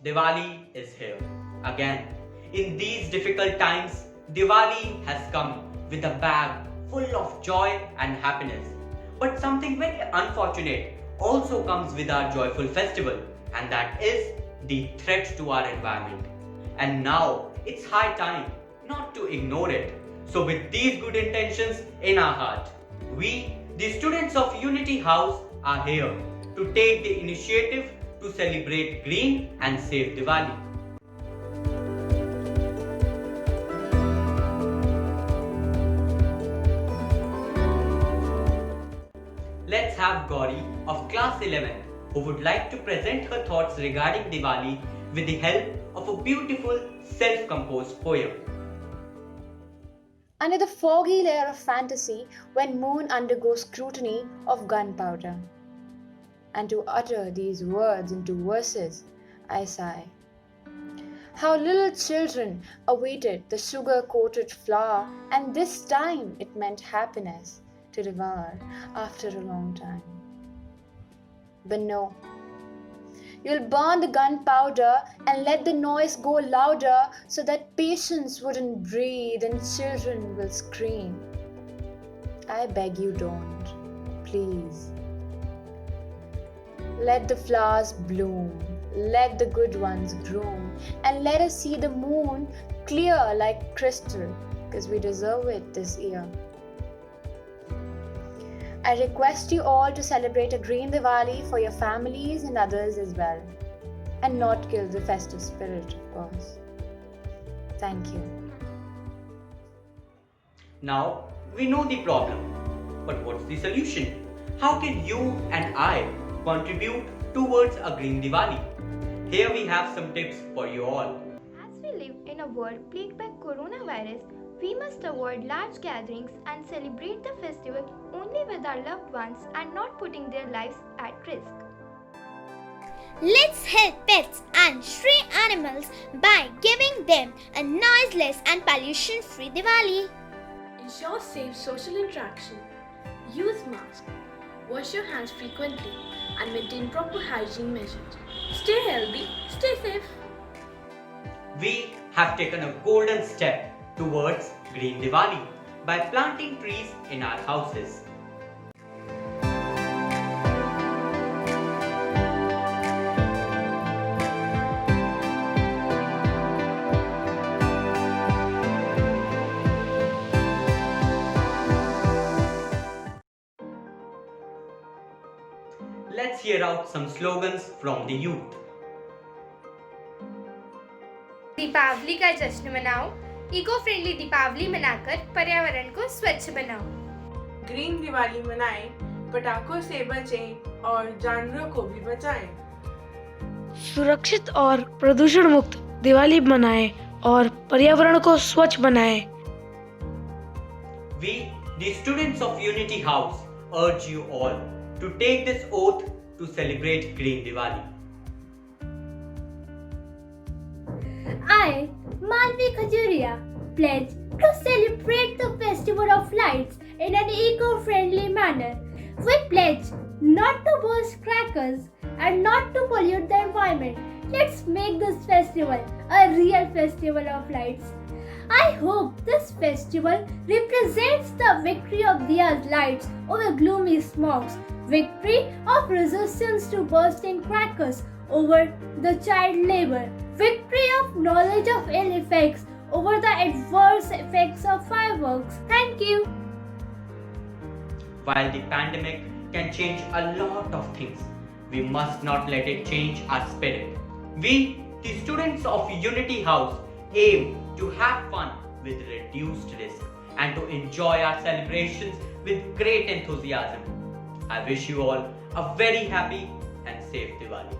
Diwali is here again. In these difficult times, Diwali has come with a bag full of joy and happiness. But something very unfortunate also comes with our joyful festival, and that is the threat to our environment. And now it's high time not to ignore it. So, with these good intentions in our heart, we, the students of Unity House, are here to take the initiative to celebrate green and safe Diwali. Let's have Gauri of class 11 who would like to present her thoughts regarding Diwali with the help of a beautiful self-composed poem. Under the foggy layer of fantasy, when moon undergoes scrutiny of gunpowder. And to utter these words into verses, I sigh. How little children awaited the sugar-coated flower, and this time it meant happiness to devour after a long time. But no, you'll burn the gunpowder and let the noise go louder so that patients wouldn't breathe and children will scream. I beg you don't, please. Let the flowers bloom, let the good ones bloom, and let us see the moon clear like crystal, because we deserve it this year. I request you all to celebrate a green Diwali for your families and others as well, and not kill the festive spirit, of course. Thank you. Now, we know the problem, but what's the solution? How can you and I contribute towards a green Diwali? Here we have some tips for you all. As we live in a world plagued by coronavirus, we must avoid large gatherings and celebrate the festival only with our loved ones and not putting their lives at risk. Let's help pets and stray animals by giving them a noiseless and pollution-free Diwali. Ensure safe social interaction. Use masks. Wash your hands frequently and maintain proper hygiene measures. Stay healthy, stay safe. We have taken a golden step towards green Diwali by planting trees in our houses. Let's hear out some slogans from the youth. Deepawali का जश्न मनाओ, eco friendly Deepawali मनाकर पर्यावरण को स्वच्छ बनाओ। Green Diwali मनाएं, पटाखों से बचें और जानवरों को भी बचाएं। सुरक्षित और प्रदूषण मुक्त दिवाली मनाएं और पर्यावरण को स्वच्छ बनाएं। We, the students of Unity House, urge you all to take this oath to celebrate green Diwali. I, Malvi Khajuria, pledge to celebrate the Festival of Lights in an eco-friendly manner. We pledge not to burst crackers and not to pollute the environment. Let's make this festival a real festival of lights. I hope this festival represents the victory of Diya's lights over gloomy smogs, victory of resistance to bursting crackers over the child labor, victory of knowledge of ill effects over the adverse effects of fireworks. Thank you. While the pandemic can change a lot of things, we must not let it change our spirit. We, the students of Unity House, aim to have fun with reduced risk and to enjoy our celebrations with great enthusiasm. I wish you all a very happy and safe Diwali.